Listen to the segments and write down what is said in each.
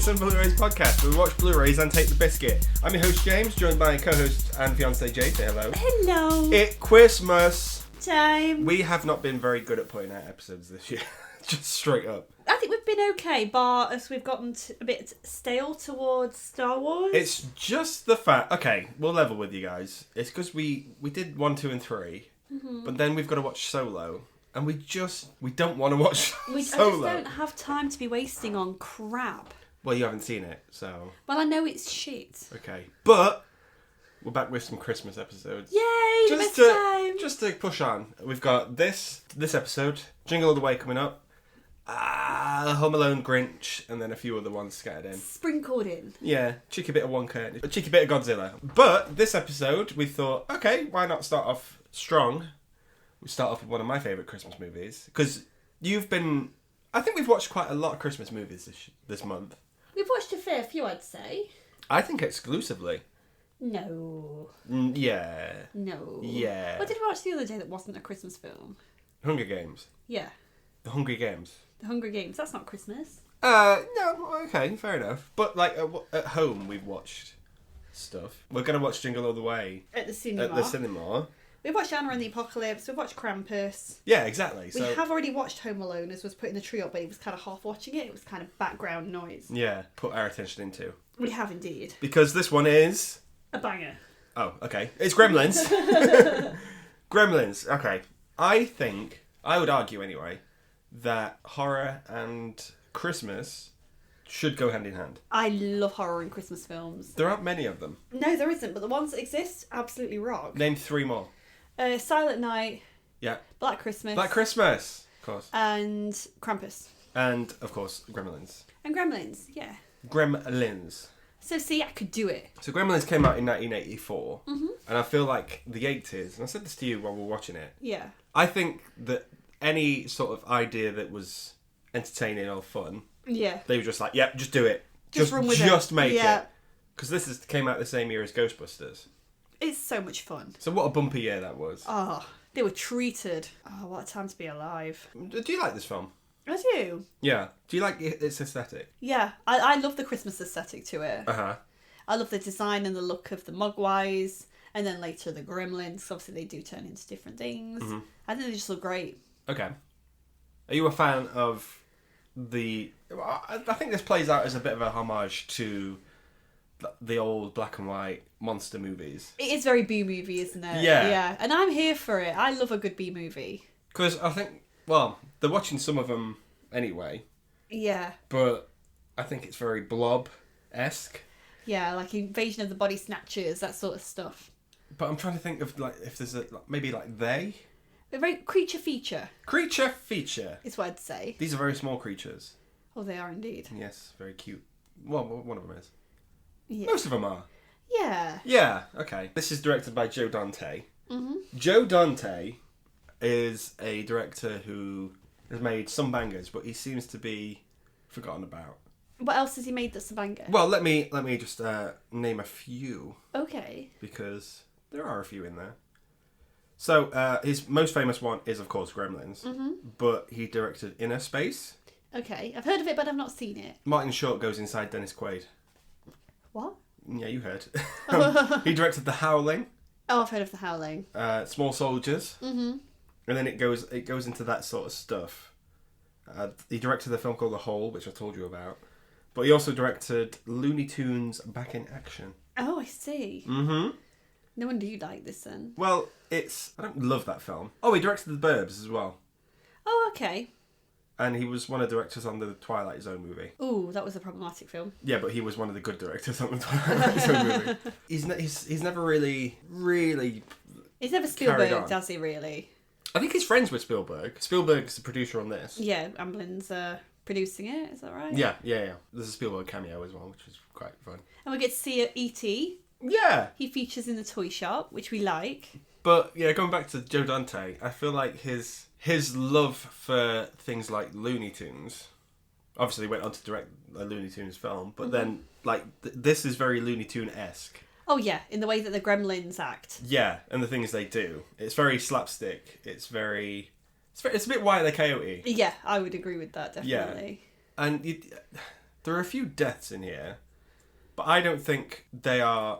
Biscuits and Blurays podcast, where we watch Blu-rays and take the biscuit. I'm your host James, joined by co-host and fiancée Jade. Say hello. Hello. It's Christmas Time. We have not been very good at putting out episodes this year. Just straight up. I think we've been okay, bar as we've gotten a bit stale towards Star Wars. It's just the fact... Okay, we'll level with you guys. It's because we did 1, 2 and 3, but then we've got to watch Solo. And we don't want to watch I just Solo. don't have time to be wasting on crap. Well, you haven't seen it, so... Well, I know it's shit. Okay. But we're back with some Christmas episodes. Yay, the best time. Just to push on. We've got this episode, Jingle All the Way coming up, Home Alone, Grinch, and then a few other ones scattered in. Sprinkled in. Yeah, cheeky bit of Wonka, a cheeky bit of Godzilla. But this episode, we thought, okay, why not start off strong? We start off with one of my favourite Christmas movies. Because I think we've watched quite a lot of Christmas movies this month. We've watched a fair few, I'd say. I think exclusively. No. Yeah. No. Yeah. What did we watch the other day that wasn't a Christmas film? Hunger Games. Yeah. The Hungry Games. The Hunger Games. That's not Christmas. No, okay, fair enough. But, like, at home, we've watched stuff. We're going to watch Jingle All the Way. At the cinema. We've watched Anna and the Apocalypse. We've watched Krampus. Yeah, exactly. We have already watched Home Alone, as was putting the tree up, but he was kind of half watching it. It was kind of background noise. Yeah, put our attention into. We have indeed. Because this one is... A banger. Oh, okay. It's Gremlins. Gremlins, okay. I would argue anyway, that horror and Christmas should go hand in hand. I love horror and Christmas films. There aren't many of them. No, there isn't, but the ones that exist, absolutely rock. Name 3 more. Silent Night. Yeah. Black Christmas. Black Christmas, of course. And Krampus. And, of course, Gremlins. And Gremlins, yeah. Gremlins. So, see, I could do it. So Gremlins came out in 1984, and I feel like the 80s, and I said this to you while we were watching it, Yeah. I think that any sort of idea that was entertaining or fun, Yeah. they were just like, yep, just do it. Just run with it. Just make Yeah. it. Because came out the same year as Ghostbusters. It's so much fun. So what a bumper year that was. Oh, they were treated. Oh, what a time to be alive. Do you like this film? I do. Yeah. Do you like its aesthetic? Yeah, I love the Christmas aesthetic to it. Uh-huh. I love the design and the look of the Mogwais, and then later the Gremlins. Obviously, they do turn into different things. I think they just look great. Okay. Are you a fan of I think this plays out as a bit of a homage to the old black and white monster movies. It is very B-movie, isn't it? Yeah. Yeah, and I'm here for it. I love a good B-movie. Because I think, well, they're watching some of them anyway, Yeah. but I think it's very Blob-esque. Yeah, like Invasion of the Body Snatchers, that sort of stuff. But I'm trying to think of, like, if there's maybe like they? A very creature feature Creature feature. is what I'd say. These are very small creatures. Oh, they are indeed. Yes, very cute. Well, one of them is. Yeah. Most of them are. Yeah. Yeah, okay. This is directed by Joe Dante. Joe Dante is a director who has made some bangers, but he seems to be forgotten about. What else has he made that's a banger? Well, let me just name a few, Okay. because there are a few in there. So, his most famous one is, of course, Gremlins, but he directed Inner Space. Okay. I've heard of it, but I've not seen it. Martin Short goes inside Dennis Quaid. What? Yeah, you heard. He directed The Howling, Oh, I've heard of The Howling. Small Soldiers, and then it goes into that sort of stuff. He directed a film called The Hole, which I told you about, but he also directed Looney Tunes Back in Action. Oh, I see. Mm-hmm. No wonder you like this then. Well, I don't love that film. Oh, he directed The Burbs as well, Oh, okay. and he was one of the directors on the Twilight Zone movie. Ooh, that was a problematic film. Yeah, but he was one of the good directors on the Twilight Zone movie. He's never really. He's never Carried on. Spielberg, does he really? I think he's friends with Spielberg. Spielberg's the producer on this. Yeah, Amblin's producing it, is that right? Yeah. There's a Spielberg cameo as well, which is quite fun. And we get to see E.T. Yeah, He features in the toy shop, which we like. but yeah, going back to Joe Dante, I feel like his love for things like Looney Tunes. Obviously, he went on to direct a Looney Tunes film, but then like this is very Looney Tune-esque. Oh yeah, in the way that the Gremlins act. Yeah, and the things they do. It's very slapstick. It's a bit Wile E. Coyote. Yeah, I would agree with that, definitely. And there are a few deaths in here, but I don't think they are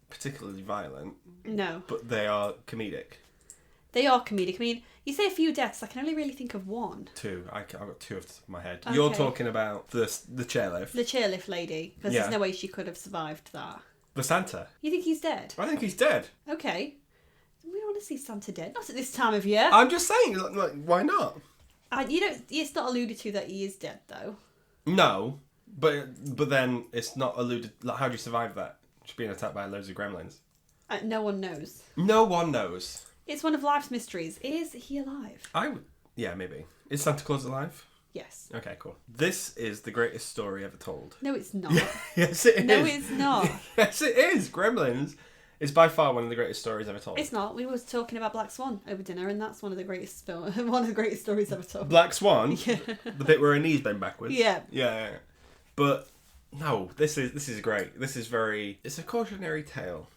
particularly violent. No. But they are comedic. They are comedic. I mean, you say a few deaths, I can only really think of one. Two. I've got two off the top of my head. Okay. You're talking about the chairlift. The chairlift lady, because there's no way she could have survived that. The Santa. You think he's dead? I think he's dead. Okay. We don't want to see Santa dead. Not at this time of year. I'm just saying, like, why not? It's not alluded to that he is dead, though. No, but then it's not alluded. Like, how do you survive that? Just being attacked by loads of gremlins. No one knows. No one knows. It's one of life's mysteries. Is he alive? Yeah, maybe. Is Santa Claus alive? Yes. Okay, cool. This is the greatest story ever told. No, it's not. Yes, it is. No, it's not. Yes, it is. Gremlins is by far one of the greatest stories ever told. It's not. We were talking about Black Swan over dinner, and that's one of the greatest stories ever told. Black Swan? Yeah. The bit where her knees bend backwards? Yeah. Yeah. But, no, this is great. This is it's a cautionary tale.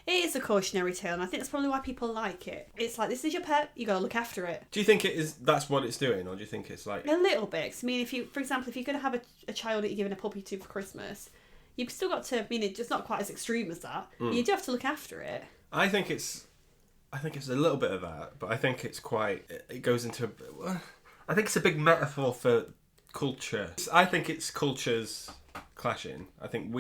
It is a cautionary tale, and I think that's probably why people like it. It's like, this is your pet, you gotta look after it. Do you think that's what it's doing, or do you think it's like... A little bit. I mean, for example, if you're going to have a child that you're giving a puppy to for Christmas, you've still got to, it's not quite as extreme as that. You do have to look after it. I think it's a little bit of that, but I think it's it goes into... I think it's a big metaphor for culture. I think it's cultures clashing. I think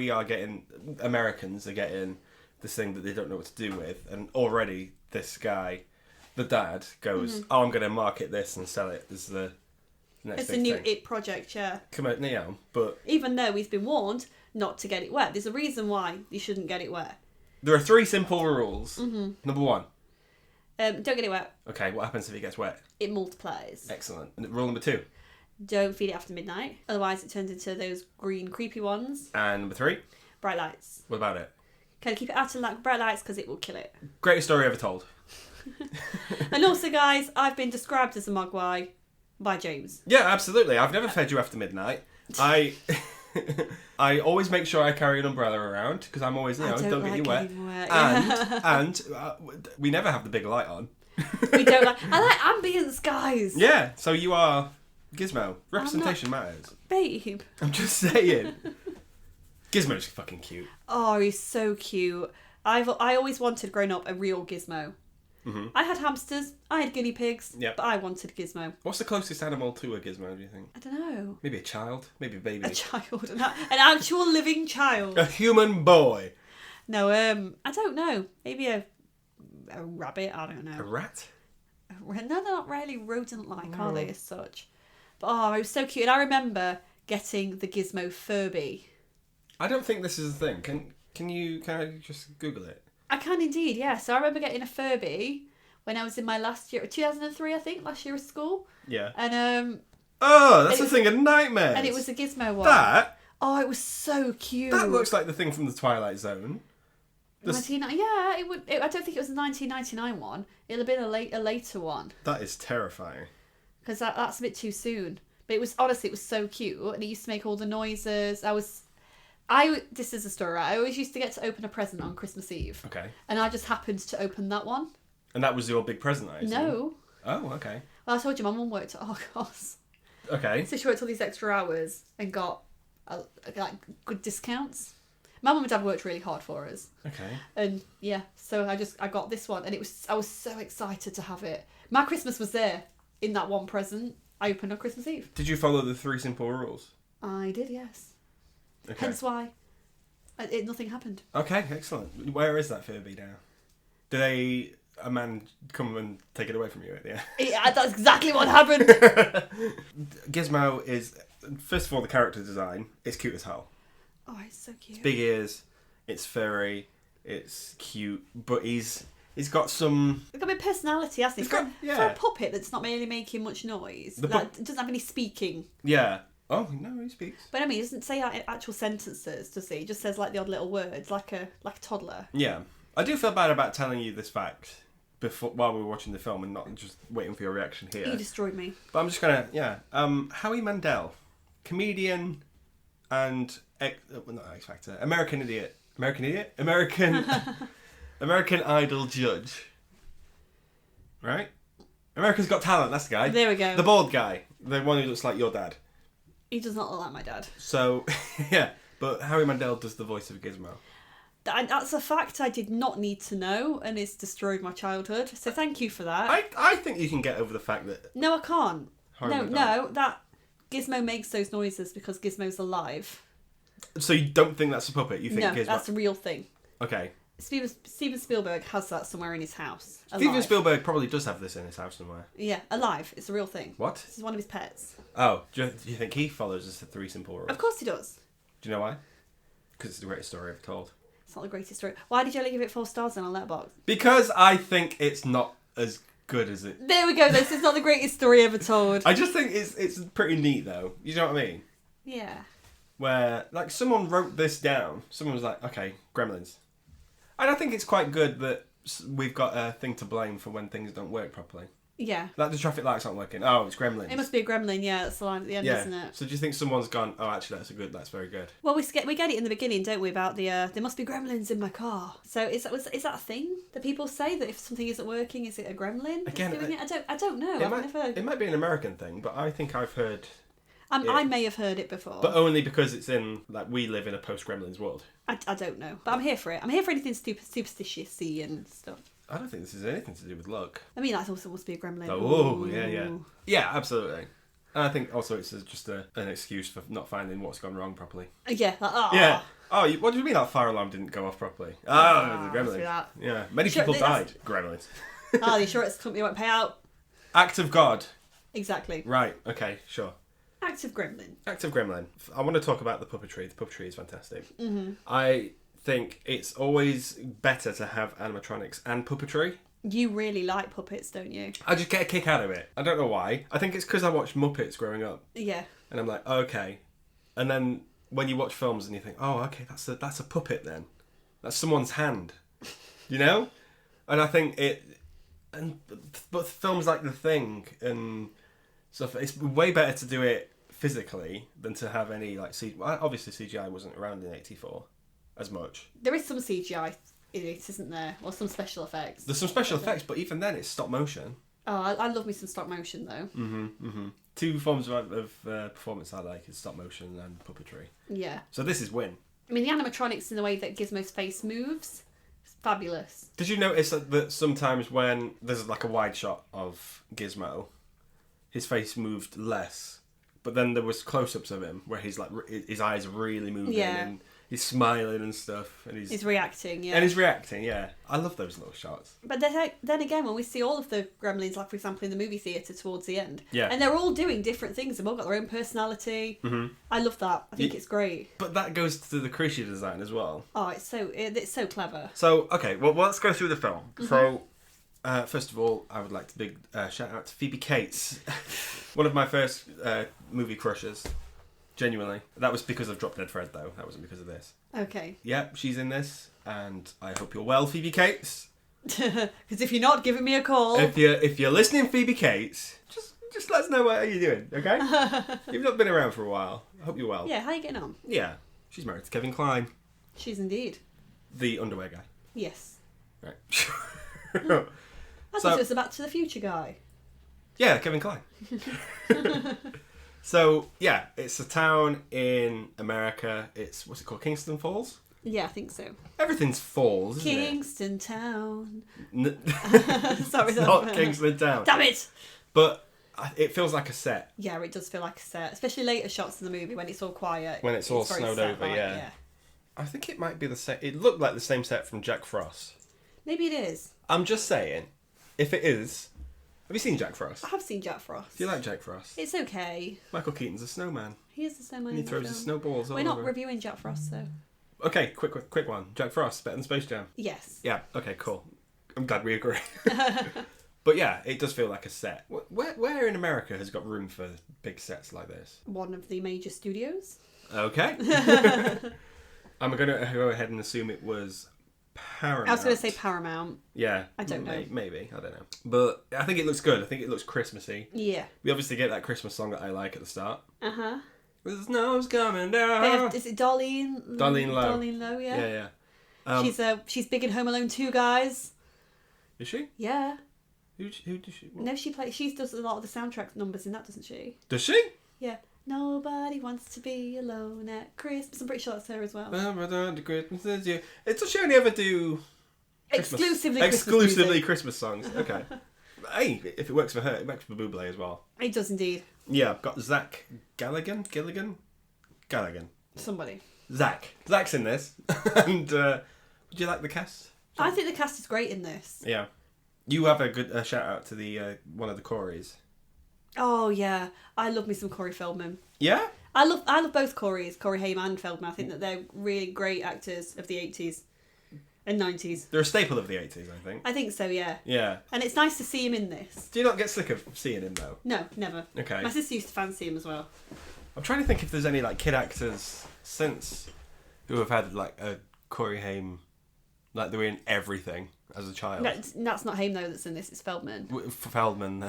Americans are getting this thing that they don't know what to do with, and already this guy, the dad, goes, oh, I'm going to market this and sell it as the next It's big a new thing. it project, yeah. Come on, but... Even though he's been warned not to get it wet. There's a reason why you shouldn't get it wet. There are 3 simple rules. Mm-hmm. Number 1. Don't get it wet. Okay, what happens if it gets wet? It multiplies. Excellent. And rule number 2? Don't feed it after midnight. Otherwise it turns into those green creepy ones. And number 3? Bright lights. What about it? Kind of keep it out of bright lights because it will kill it. Greatest story ever told. And also, guys, I've been described as a mogwai by James. Yeah, absolutely. I've never fed you after midnight. I always make sure I carry an umbrella around because I'm always, don't get you wet. And we never have the big light on. We don't I like ambience, guys. Yeah, so you are Gizmo. Representation matters. Babe. I'm just saying. Gizmo's fucking cute. Oh, he's so cute. I always wanted, growing up, a real Gizmo. Mm-hmm. I had hamsters, I had guinea pigs, but I wanted Gizmo. What's the closest animal to a Gizmo, do you think? I don't know. Maybe a child? Maybe a baby? A child. An actual living child. A human boy. No, I don't know. Maybe a rabbit, I don't know. A rat? No, they're not really rodent-like, are they, as such? But, it was so cute. And I remember getting the Gizmo Furby. I don't think this is a thing. Can I just Google it? I can indeed, yeah. So I remember getting a Furby when I was in my last year, 2003, I think, last year of school. Yeah. And oh, that's a thing of nightmares. And it was a Gizmo one. That? Oh, it was so cute. That looks like the thing from the Twilight Zone. Yeah, it would. I don't think it was a 1999 one. It'll have been a later one. That is terrifying. Because that's a bit too soon. But it was honestly, it was so cute, and it used to make all the noises. This is a story, right? I always used to get to open a present on Christmas Eve. Okay. And I just happened to open that one. And that was your big present, I assume? No. Oh, okay. Well, I told you my mum worked at Argos. Okay. So she worked all these extra hours and got good discounts. My mum and dad worked really hard for us. Okay. And yeah, so I got this one, and I was so excited to have it. My Christmas was there in that one present I opened on Christmas Eve. Did you follow the 3 simple rules? I did, yes. Okay. Hence why nothing happened. Okay, excellent. Where is that Furby now? Did a man come and take it away from you at the end? Yeah, that's exactly what happened. Gizmo is, first of all, the character design. It's cute as hell. Oh, it's so cute. It's big ears. It's furry. It's cute. But he's got some... He's got a bit of personality, hasn't he? For a puppet that's not really making much noise. Doesn't have any speaking. Yeah. Oh, no, he speaks. But I mean, he doesn't say actual sentences, does he? He just says like the odd little words, like a toddler. Yeah. I do feel bad about telling you this fact while we were watching the film and not just waiting for your reaction here. You destroyed me. But I'm just going to, Howie Mandel, comedian and, not X Factor, American Idol judge. Right? America's Got Talent, that's the guy. There we go. The bald guy. The one who looks like your dad. He does not look like my dad. So, yeah. But Howie Mandel does the voice of Gizmo. That's a fact I did not need to know, and it's destroyed my childhood. So thank you for that. I think you can get over the fact that... No, I can't. Howie No, Mandel... that Gizmo makes those noises because Gizmo's alive. So you don't think that's a puppet? You think No, Gizmo... that's a real thing. Okay. Steven Spielberg has that somewhere in his house. Steven Alive. Spielberg probably does have this in his house somewhere. Yeah, alive. It's a real thing. What? This is one of his pets. Oh, do you think he follows us the three simple rules? Of course he does. Do you know why? Because it's the greatest story ever told. It's not the greatest story. Why did you only give it 4 stars then on Letterboxd? Because I think it's not as good as it... There we go. This is not the greatest story ever told. I just think it's pretty neat, though. You know what I mean? Yeah. Where, like, someone wrote this down. Someone was like, okay, Gremlins. And I think it's quite good that we've got a thing to blame for when things don't work properly. Yeah. Like the traffic lights aren't working. Oh, it's Gremlins. It must be a gremlin, yeah, that's the line at the end, isn't it? So do you think someone's gone, oh, actually, that's very good? Well, we get it in the beginning, don't we, about the, there must be gremlins in my car. So is that a thing that people say, that if something isn't working, is it a gremlin that's Again, doing it? I don't know. It might be an American thing, but I think I've heard... I may have heard it before. But only because it's in, like, we live in a post-Gremlins world. I don't know. But I'm here for it. I'm here for anything superstitious-y and stuff. I don't think this has anything to do with luck. I mean, that also must be a gremlin. Oh, yeah. Yeah, absolutely. And I think also it's just an excuse for not finding what's gone wrong properly. Yeah. Yeah. Oh, what do you mean that fire alarm didn't go off properly? Oh, the Gremlins. That. Yeah. Many people died. Gremlins. The insurance company won't pay out. Act of God. Exactly. Right. Okay. Sure. Active gremlin. Active Gremlin. I want to talk about the puppetry. The puppetry is fantastic. Mm-hmm. I think it's always better to have animatronics and puppetry. You really like puppets, don't you? I just get a kick out of it. I don't know why. I think it's because I watched Muppets growing up. Yeah. And I'm like, okay. And then when you watch films and you think, oh, okay, that's a puppet then. That's someone's hand. You know? And I think but films like The Thing and stuff, it's way better to do it physically than to have any, like, obviously CGI wasn't around in 84 as much. There is some CGI in it, isn't there? Or some special effects. There's some special effects, but even then it's stop motion. Oh, I love me some stop motion, though. Two forms of performance I like is stop motion and puppetry. Yeah. So this is win. I mean, the animatronics in the way that Gizmo's face moves, it's fabulous. Did you notice that sometimes when there's like a wide shot of Gizmo, his face moved less, but then there was close-ups of him where he's like his eyes are really moving and he's smiling and stuff, and he's reacting, yeah. And he's reacting, yeah. I love those little shots. But then again, when we see all of the Gremlins, like for example in the movie theatre towards the end, yeah, and they're all doing different things, they've all got their own personality. Mm-hmm. I love that. I think it's great. But that goes to the creature design as well. Oh, it's so clever. So okay, well let's go through the film. Mm-hmm. So. First of all, I would like to big shout out to Phoebe Cates, one of my first movie crushes. Genuinely, that was because of Drop Dead Fred, though. That wasn't because of this. Okay. Yeah, she's in this, and I hope you're well, Phoebe Cates. Because if you're not, giving me a call. If you're listening, Phoebe Cates, just let us know what you're doing, okay? You've not been around for a while. I hope you're well. Yeah, how are you getting on? Yeah, she's married to Kevin Kline. She's indeed. The underwear guy. Yes. Right. I thought it was a Back to the Future guy. Yeah, Kevin Kline. So, yeah, it's a town in America. It's, what's it called, Kingston Falls? Yeah, I think so. Everything's falls, isn't Kingston Town. Sorry, it's not Kingston Town. Damn it! But it feels like a set. Yeah, it does feel like a set. Especially later shots in the movie when it's all quiet. When it's all very snowed over, set-like, yeah. I think it might be the same. It looked like the same set from Jack Frost. Maybe it is. I'm just saying, if it is... Have you seen Jack Frost? I have seen Jack Frost. Do you like Jack Frost? It's okay. Michael Keaton's a snowman. He is the snowman. And he throws his snowballs all We're not over. reviewing Jack Frost, though. Okay, quick one. Jack Frost, better than Space Jam. Yes. Yeah, okay, cool. I'm glad we agree. But yeah, it does feel like a set. Where in America has got room for big sets like this? One of the major studios. Okay. I'm going to go ahead and assume it was Paramount. I was going to say Paramount. Yeah. I don't know. Maybe. I don't know. But I think it looks good. I think it looks Christmassy. Yeah. We obviously get that Christmas song that I like at the start. Uh-huh. The snow's coming down. Is it Darlene? Darlene Lowe. Darlene Lowe, yeah. Yeah. She's big in Home Alone 2, guys. Is she? Yeah. Who does she... What? No, she does a lot of the soundtrack numbers in that, doesn't she? Does she? Yeah. Nobody wants to be alone at Christmas. I'm pretty sure that's her as well. Does she only ever do Exclusively Christmas songs? Okay. Hey, if it works for her, it works for Bublé as well. It does indeed. Yeah, I've got Zach Gilligan. Somebody. Zach's in this. And would you like the cast? I think the cast is great in this. Yeah. You have a good shout out to the one of the Coreys. Oh yeah, I love me some Corey Feldman. Yeah? I love both Coreys, Corey Haim and Feldman. I think that they're really great actors of the 80s and 90s. They're a staple of the 80s, I think. I think so, yeah. Yeah. And it's nice to see him in this. Do you not get sick of seeing him though? No, never. Okay. My sister used to fancy him as well. I'm trying to think if there's any like kid actors since who have had like a Corey Haim, like they were in everything as a child. That's not Haim though that's in this, it's Feldman. Feldman.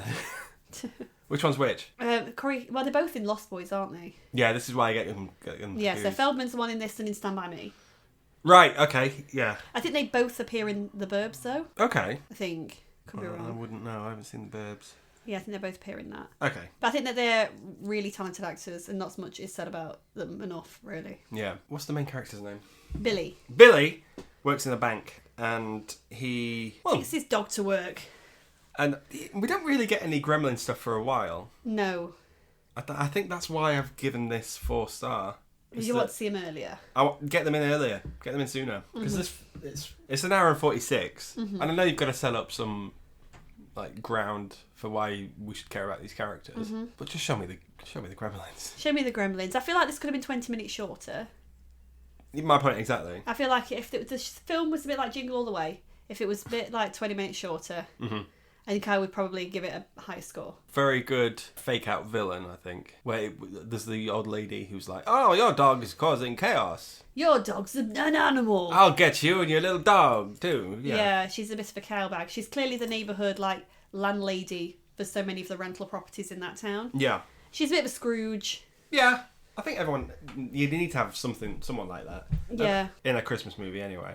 Which one's which? Corey, well they're both in Lost Boys, aren't they? Yeah, this is why I get them Yeah, so confused. Feldman's the one in this and in Stand By Me. Right, okay, yeah. I think they both appear in The Burbs though. Okay. I think. Could be I wrong. wouldn't know, I haven't seen the Burbs. Yeah, I think they both appear in that. Okay. But I think that they're really talented actors and not as much is said about them enough, really. Yeah. What's the main character's name? Billy. Billy works in a bank and he... Takes his dog to work. And we don't really get any Gremlin stuff for a while. No. I think that's why I've given this 4-star. You want to see him earlier? Get them in earlier. Get them in sooner. Because it's an hour and 46. And I know you've got to set up some like ground for why we should care about these characters. But just show me the Gremlins. Show me the Gremlins. I feel like this could have been 20 minutes shorter. My point exactly. I feel like if the film was a bit like Jingle All the Way, if it was a bit like 20 minutes shorter, I think I would probably give it a higher score. Very good fake out villain, I think. Where there's the old lady who's like, "Oh, your dog is causing chaos. Your dog's an animal. I'll get you and your little dog too." Yeah, she's a bit of a cowbag. She's clearly the neighbourhood like landlady for so many of the rental properties in that town. Yeah. She's a bit of a Scrooge. Yeah. I think you need to have someone like that. Yeah. In a Christmas movie anyway.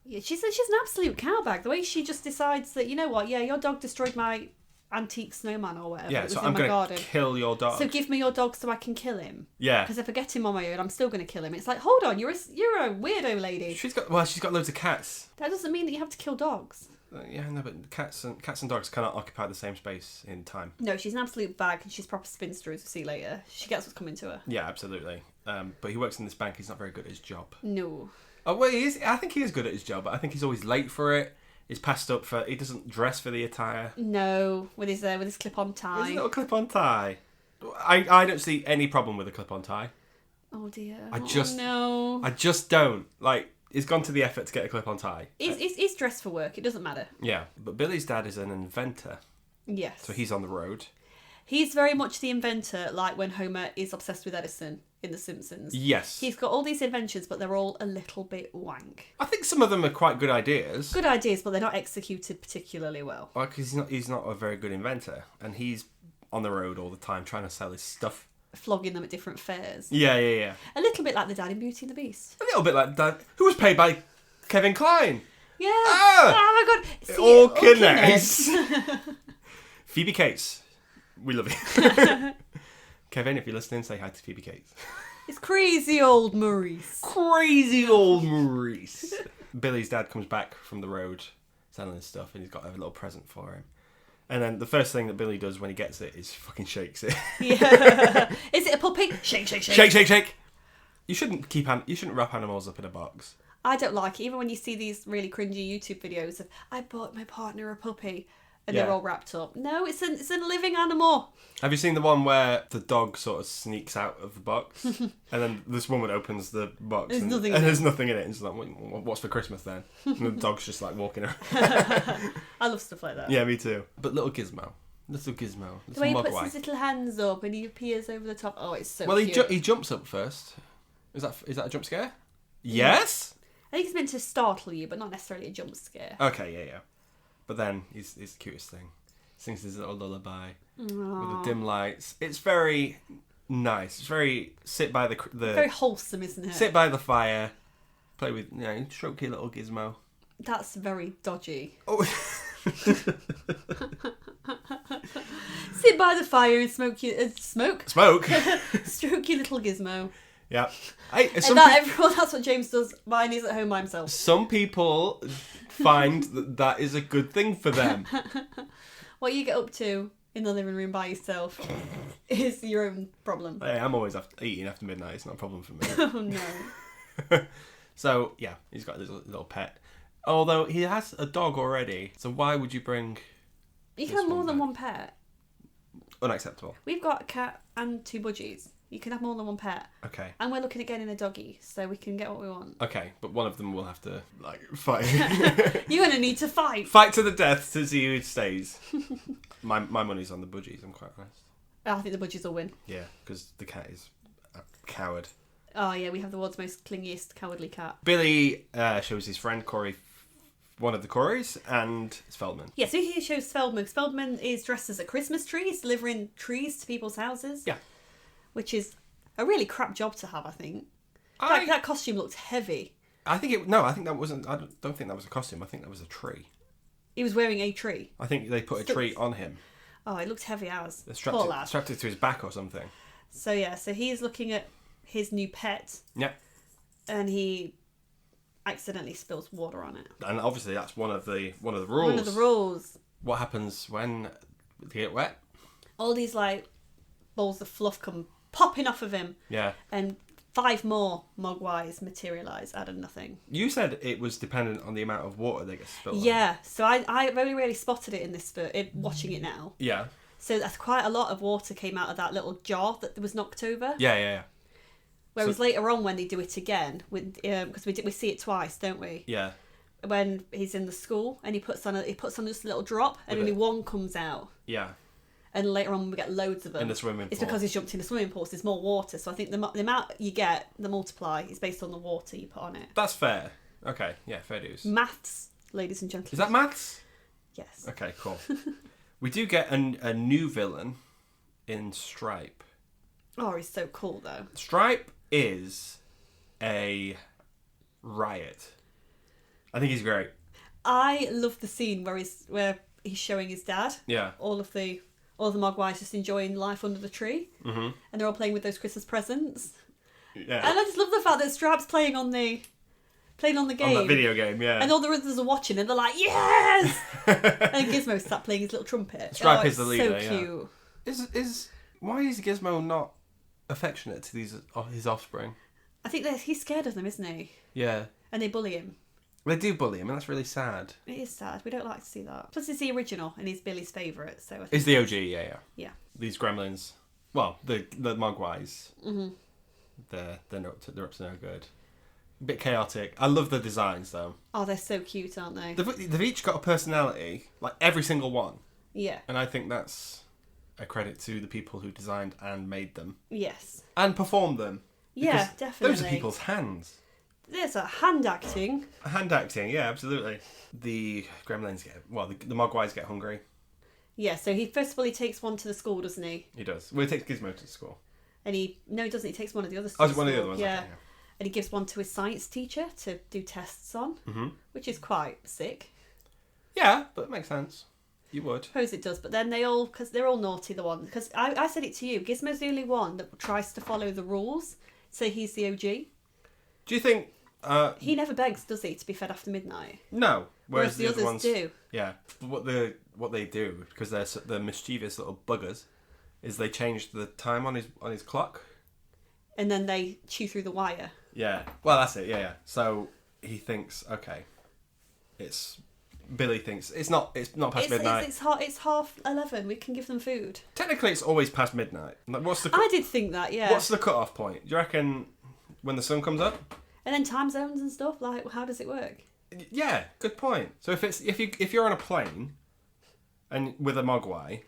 Yeah, she's an absolute cowbag. The way she just decides that, you know what, yeah, your dog destroyed my antique snowman or whatever. Yeah, that was so in I'm my going garden. to kill your dog. So give me your dog so I can kill him. Yeah. Because if I get him on my own, I'm still going to kill him. It's like, hold on, you're a weirdo lady. She's got loads of cats. That doesn't mean that you have to kill dogs. Yeah, no, but cats and dogs cannot occupy the same space in time. No, she's an absolute bag and she's proper spinster, as we see later. She gets what's coming to her. Yeah, absolutely. But he works in this bank. He's not very good at his job. No. Oh, well, he is. I think he is good at his job, but I think he's always late for it. He's passed up for... He doesn't dress for the attire. No, with his clip-on tie. His little clip-on tie. I don't see any problem with a clip-on tie. Oh, dear. I just don't. Like, he's gone to the effort to get a clip-on tie. He's dressed for work. It doesn't matter. Yeah, but Billy's dad is an inventor. Yes. So he's on the road. He's very much the inventor, like when Homer is obsessed with Edison in The Simpsons. Yes. He's got all these inventions, but they're all a little bit wank. I think some of them are quite good ideas. Good ideas, but they're not executed particularly well. Well, because he's not a very good inventor. And he's on the road all the time trying to sell his stuff. Flogging them at different fairs. Yeah. A little bit like the dad in Beauty and the Beast. A little bit like that. Who was paid by Kevin Kline. Yeah. Ah! Oh my god. See, It all connects. Phoebe Cates. We love you. Kevin, if you're listening, say hi to Phoebe Cates. It's crazy old Maurice. Crazy old Maurice. Billy's dad comes back from the road selling his stuff and he's got a little present for him. And then the first thing that Billy does when he gets it is fucking shakes it. Yeah. Is it a puppy? Shake, shake, shake. Shake. You shouldn't wrap animals up in a box. I don't like it. Even when you see these really cringy YouTube videos of, I bought my partner a puppy and they're all wrapped up. No, it's a living animal. Have you seen the one where the dog sort of sneaks out of the box and then this woman opens the box There's and there's nothing in it and she's like, what's for Christmas then? And the dog's just like walking around. I love stuff like that. Yeah, me too. But little Gizmo. Little The way he puts his little hands up and he appears over the top. Oh, it's so cute. Well, he jumps up first. Is that a jump scare? Yes? I think it's meant to startle you, but not necessarily a jump scare. Okay, yeah. But then he's the cutest thing. Sings his little lullaby with the dim lights. It's very nice. It's very very wholesome, isn't it? Sit by the fire, play with stroke your little Gizmo. That's very dodgy. Oh. Sit by the fire and smoke your Smoke. stroke your little gizmo. Yeah. Hey, And everyone, that's what James does. Mine is at home by himself. some people find that is a good thing for them. What you get up to in the living room by yourself is your own problem. Hey, I'm always eating after midnight. It's not a problem for me. Oh no. So yeah, he's got this little pet. Although he has a dog already, so why would you bring? You can This have more one than back. one pet. Unacceptable. We've got a cat and 2 budgies. You can have more than one pet. Okay. And we're looking at getting a doggy, so we can get what we want. Okay, but one of them will have to fight. You're going to need to fight. Fight to the death to see who stays. My money's on the budgies. I'm quite honest. I think the budgies will win. Yeah, because the cat is a coward. Oh yeah, we have the world's most clingiest, cowardly cat. Billy shows his friend Corey, one of the Coreys, and Feldman. Yeah, so he shows Feldman. Feldman is dressed as a Christmas tree. He's delivering trees to people's houses. Yeah. Which is a really crap job to have, I think. I That costume looked heavy. think that wasn't. I don't think that was a costume. I think that was a tree. He was wearing a tree. I think they put a tree on him. Oh, it looked heavy as. They Poor lad. strapped it to his back or something. So yeah, so he's looking at his new pet. Yeah. And he accidentally spills water on it. And obviously that's one of the rules. One of the rules. What happens when they get wet? All these like balls of fluff come popping off of him, Yeah. and 5 more Mogwais materialise out of nothing. You said it was dependent on the amount of water that gets spilled. on. Yeah, so I've only really spotted it in this watching it now. Yeah. So that's quite a lot of water came out of that little jar that was knocked over. Yeah. Whereas later on when they do it again, because we see it twice, don't we? Yeah. When he's in the school and he puts on just a little drop and only one comes out. Yeah. And later on we get loads of them. In the swimming pool. It's because he's jumped in the swimming pool, so there's more water. So I think the amount you get, the multiply, is based on the water you put on it. That's fair. Okay. Yeah, fair dues. Maths, ladies and gentlemen. Is that maths? Yes. Okay, cool. We do get a new villain in Stripe. Oh, he's so cool though. Stripe is a riot. I think he's great. I love the scene where he's showing his dad. Yeah. All of the Mogwais just enjoying life under the tree, and they're all playing with those Christmas presents. Yeah. And I just love the fact that Stripe's playing on the game, On that video game, yeah. and all the others are watching, and they're like, "Yes!" And Gizmo sat playing his little trumpet. Stripe is the leader. So cute. Yeah. Why is Gizmo not affectionate to his offspring? I think he's scared of them, isn't he? Yeah. And they bully him. They do bully him, and that's really sad. It is sad. We don't like to see that. Plus, it's the original, and he's Billy's favourite. So I think It's the OG, yeah. Yeah. These Gremlins, well, the Mogwais, they're up to no good. A bit chaotic. I love the designs though. Oh, they're so cute, aren't they? They've each got a personality, like every single one, Yeah. and I think that's a credit to the people who designed and made them Yes. and performed them. Yeah, Because definitely. Those are people's hands. There's a hand acting. Hand acting, yeah, absolutely. The Gremlins the Mogwais get hungry. Yeah, so he first of all he takes one to the school, doesn't he? He does. Well, he takes Gizmo to school. And he doesn't. He takes one of the others. Oh, it's one of the other ones. Yeah. Okay, And he gives one to his science teacher to do tests on, which is quite sick. Yeah, but it makes sense. You would. I suppose it does, but then because they're all naughty, the one. Because I said it to you, Gizmo's the only one that tries to follow the rules, so he's the OG. Do you think... He never begs, does he, to be fed after midnight? No. Whereas the others ones do. Yeah. What they do, because they're mischievous little buggers, is they change the time on his clock. And then they chew through the wire. Yeah. Well, that's it. Yeah. So he thinks, okay, Billy thinks it's not past midnight. It's 11:30. We can give them food. Technically, it's always past midnight. Like, I did think that. Yeah. What's the cut-off point? Do you reckon when the sun comes up? And then time zones and stuff. Like, how does it work? Yeah, good point. So if you're on a plane, and with a Mogwai,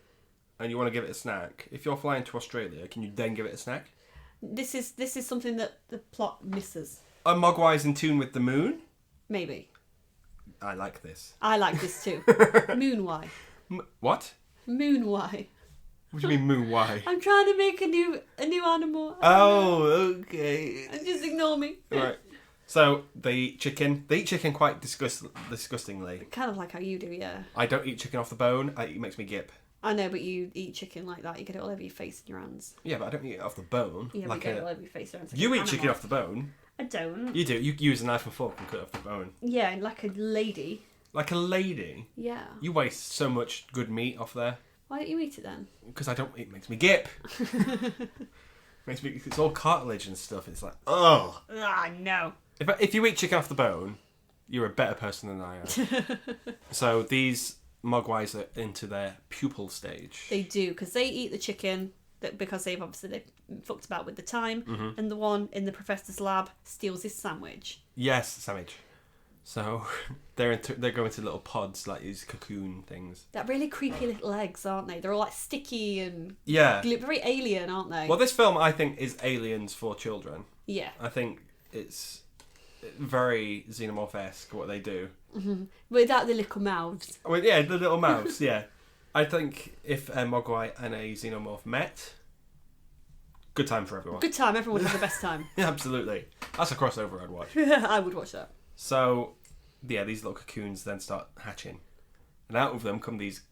and you want to give it a snack, if you're flying to Australia, can you then give it a snack? This is something that the plot misses. Are Mogwais in tune with the moon? Maybe. I like this. I like this too. Moon why? What? Moon why? What do you mean moon why? I'm trying to make a new animal. Oh, okay. And just ignore me. Right. So they eat chicken. They eat chicken quite disgustingly. Kind of like how you do, yeah. I don't eat chicken off the bone. It makes me gip. I know, but you eat chicken like that. You get it all over your face and your hands. Yeah, but I don't eat it off the bone. Yeah, like you get it all over your face and your hands. You eat chicken off the bone. I don't. You do. You use a knife and fork and cut it off the bone. Yeah, like a lady. Like a lady. Yeah. You waste so much good meat off there. Why don't you eat it then? Because I don't. It makes me gip. Makes me. It's all cartilage and stuff. It's like, oh. Ah, no. If you eat chicken off the bone, you're a better person than I am. So these mogwais are into their pupal stage. They do, because they eat the chicken because they've fucked about with the time, Mm-hmm. and the one in the professor's lab steals his sandwich. Yes, sandwich. So they're going to little pods, like these cocoon things. That really creepy little eggs, aren't they? They're all like sticky and Yeah. very alien, aren't they? Well, this film I think is aliens for children. Yeah. I think it's very xenomorph-esque what they do. Mm-hmm. Without the little mouths. I mean, yeah, the little mouths. Yeah. I think if a mogwai and a xenomorph met, good time for everyone. Good time. Everyone would have the best time. Yeah, absolutely. That's a crossover I'd watch. I would watch that. So, yeah, these little cocoons then start hatching. And out of them come these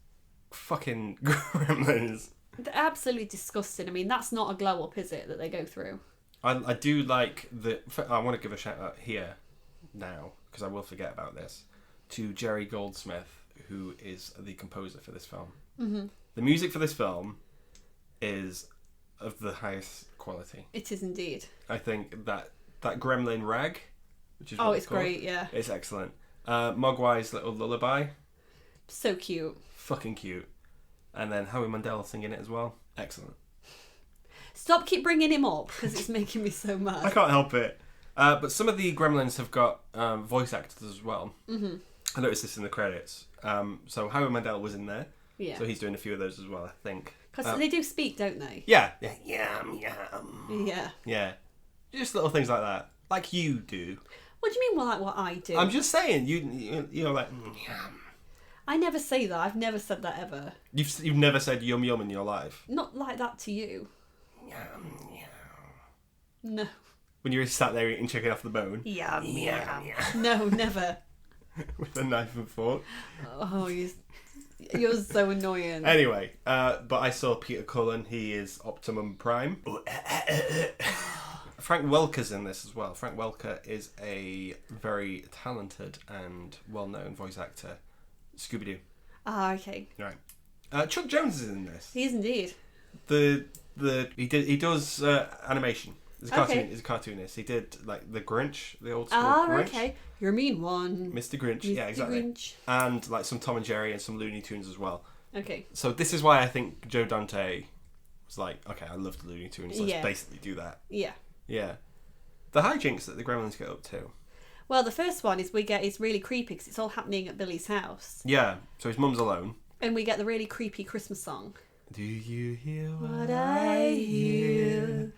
fucking gremlins. They're absolutely disgusting. I mean, that's not a glow up, is it, that they go through? I do like the... I want to give a shout out here now, because I will forget about this, to Jerry Goldsmith, who is the composer for this film. Mm-hmm. The music for this film is of the highest quality. It is indeed. I think that gremlin rag, which is Oh, what it's called, great, yeah. it's excellent. Mogwai's little lullaby, So cute. fucking cute. And then Howie Mandel singing it as well, excellent. Stop keep bringing him up, because it's making me so I mad. can't help it. But some of the gremlins have got voice actors as well. Mm-hmm. I noticed this in the credits. So Howie Mandel was in there, Yeah. so he's doing a few of those as well, I think. Because they do speak, don't they? Yeah. Yum, yum. Yeah. Yeah. Just little things like that. Like you do. What do you mean, well, like what I do? I'm just saying, you're like, yum. I never say that. I've never said that ever. You've never said yum yum in your life. Not like that to you. Yum yum. No. When you're sat there eating chicken off the bone. Yum, Yum, No, never. With a knife and fork. Oh, you're so annoying. Anyway, but I saw Peter Cullen. He is Optimum Prime. Frank Welker's in this as well. Frank Welker is a very talented and well-known voice actor. Scooby-Doo. Ah, okay. Right. Chuck Jones is in this. He is indeed. He does animation. He's a cartoon. Okay. He's a cartoonist. He did like the Grinch, the old school Ah, Grinch. okay. You're a mean one. Mr. Grinch. Mr. Yeah, exactly. Grinch. And like some Tom and Jerry and some Looney Tunes as well. Okay. So this is why I think Joe Dante was like, okay, I love the Looney Tunes. Let's Yeah. basically do that. Yeah. Yeah. The hijinks that the Gremlins get up to. Well, the first one is really creepy because it's all happening at Billy's house. Yeah. So his mum's alone. And we get the really creepy Christmas song. Do you hear What I hear?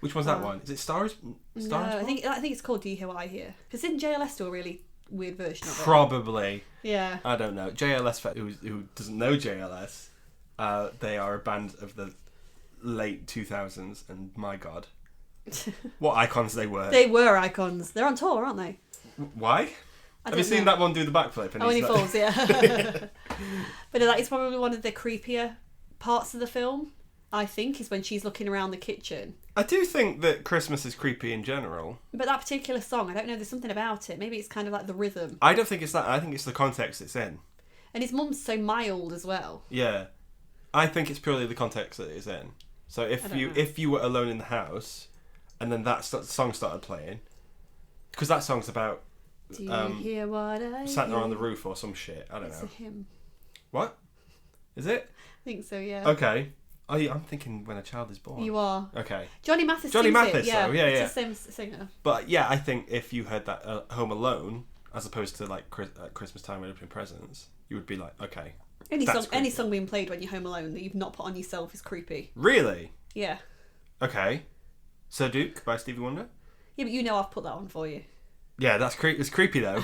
Which one's that one? Is it Stars? No, I think it's called Do You Hear What I Hear? Because didn't JLS do a really weird version of it? Probably. Yeah. I don't know. JLS, who doesn't know JLS, they are a band of the late 2000s, and my God. What icons they were. They were icons. They're on tour, aren't they? Why? I Have you don't seen know. that one do the backflip? And Oh, when he he's like- falls, yeah. But that is probably one of the creepier parts of the film, I think, is when she's looking around the kitchen. I do think that Christmas is creepy in general. But that particular song, I don't know, there's something about it. Maybe it's kind of like the rhythm. I don't think it's that. I think it's the context it's in. And his mum's so mild as well. Yeah. I think it's purely the context that it's in. So I don't know. if you were alone in the house, and then that song started playing, because that song's about Do you hear what I Santa hear? on the roof or some shit. I don't It's know. a hymn. What? Is it? I think so, yeah. Okay. I'm thinking When a Child is Born. You are. Okay. Johnny Mathis Johnny sings Mathis, it. Yeah, though. Yeah, it's yeah. the same singer. But yeah, I think if you heard that Home Alone, as opposed to like at Christmas time when opening presents, you would be like, okay. Any That's song creepy. being played when you're home alone that you've not put on yourself is creepy. Really? Yeah. Okay. Sir Duke by Stevie Wonder? Yeah, but you know I've put that on for you. Yeah, it's creepy though.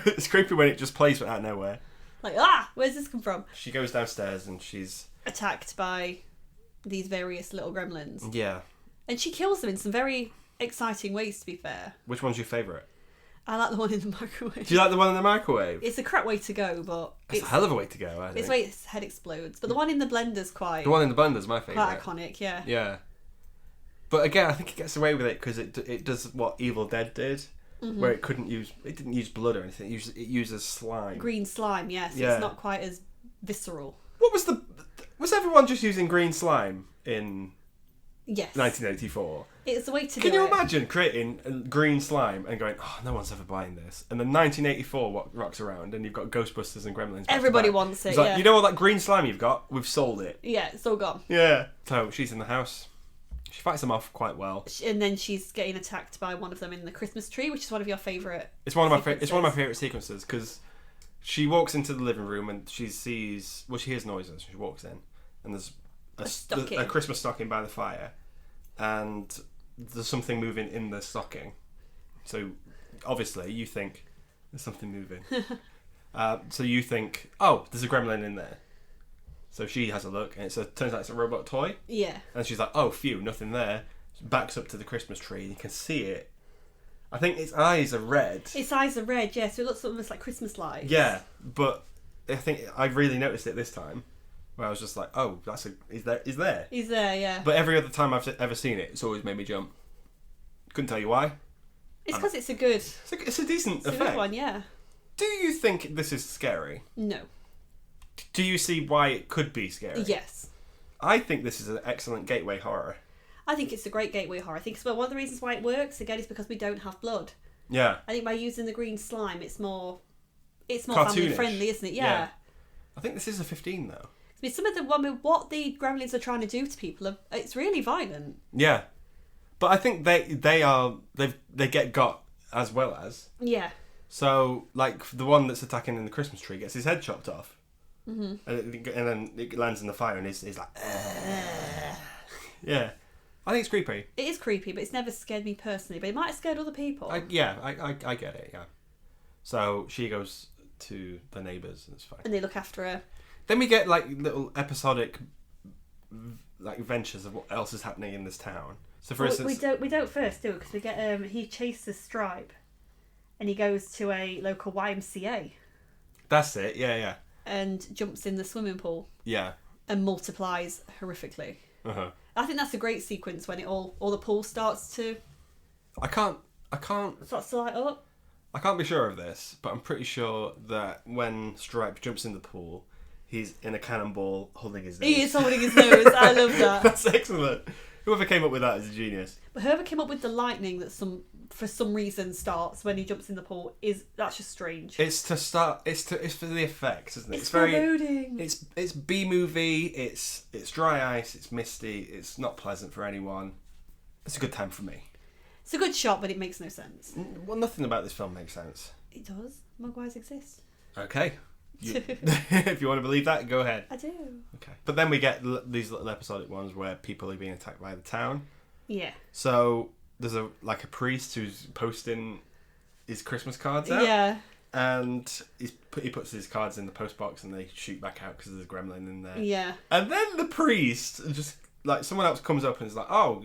It's creepy when it just plays out of nowhere. Like, where's this come from? She goes downstairs and she's... Attacked by these various little gremlins. Yeah. And she kills them in some very exciting ways, to be fair. Which one's your favourite? I like the one in the microwave. Do you like the one in the microwave? It's a crap way to go, but It's a hell of a way to go, I think. It's the way his head explodes. But the one in the blender's The one in the blender's my favourite. quite iconic, yeah. Yeah. But again, I think it gets away with it because it does what Evil Dead did, where it didn't use blood or anything. It uses slime. Green slime, yes. Yeah. It's not quite as visceral. Was everyone just using green slime in Yes. 1984? It's the way to Can do you it. imagine creating green slime and going, oh, no one's ever buying this? And then 1984 rocks around and you've got Ghostbusters and Gremlins. Everybody wants it, It's like, yeah. you know all that green slime you've got? We've sold it. Yeah, it's all gone. Yeah. So she's in the house. She fights them off quite well. And then she's getting attacked by one of them in the Christmas tree, which is one of your favourite. It's one of my favourite sequences because she walks into the living room and she hears noises. She walks in and there's a Christmas stocking by the fire, and there's something moving in the stocking. So obviously you think there's something moving. So you think, oh, there's a gremlin in there. So she has a look and turns out it's a robot toy. Yeah. And she's like, oh, phew, nothing there. She backs up to the Christmas tree and you can see it. I think its eyes are red. Its eyes are red, yeah, so it looks almost like Christmas lights. Yeah, but I think I really noticed it this time, where I was just like, "Oh, he's there." He's there, yeah. But every other time I've ever seen it, it's always made me jump. Couldn't tell you why. It's because it's a good. It's a decent It's effect. a good one, yeah. Do you think this is scary? No. Do you see why it could be scary? Yes. I think this is an excellent gateway horror. I think it's a great gateway horror. I think it's one of the reasons why it works again is because we don't have blood. Yeah. I think by using the green slime, it's more Cartoonish. family friendly, isn't it? Yeah. I think this is a 15 though. I mean, some of what the Gremlins are trying to do to people, it's really violent. Yeah, but I think they get got as well as. Yeah. So like the one that's attacking in the Christmas tree gets his head chopped off. And then it lands in the fire and he's like, yeah. I think it's creepy. It is creepy, but it's never scared me personally. But it might have scared other people. I get it, yeah. So she goes to the neighbours and it's fine. And they look after her. Then we get like little episodic like ventures of what else is happening in this town. So for instance... We don't first, do it? Because we get, he chases Stripe and he goes to a local YMCA. That's it, yeah. And jumps in the swimming pool. Yeah. And multiplies horrifically. Uh-huh. I think that's a great sequence when all the pool starts to light up. I can't be sure of this, but I'm pretty sure that when Stripe jumps in the pool, he's in a cannonball holding his nose. He is holding his nose. I love that. That's excellent. Whoever came up with that is a genius. But whoever came up with the lightning that for some reason starts when he jumps in the pool that's just strange. It's for the effects, isn't it? It's foreboding. It's B movie. It's dry ice. It's misty. It's not pleasant for anyone. It's a good time for me. It's a good shot, but it makes no sense. Well, nothing about this film makes sense. It does. Mogwais exist. Okay. If you want to believe that, go ahead. I do. Okay. But then we get these little episodic ones where people are being attacked by the town. Yeah. So there's a priest who's posting his Christmas cards out. Yeah. And he puts his cards in the post box and they shoot back out because there's a gremlin in there. Yeah. And then the priest just like someone else comes up and is like, "Oh,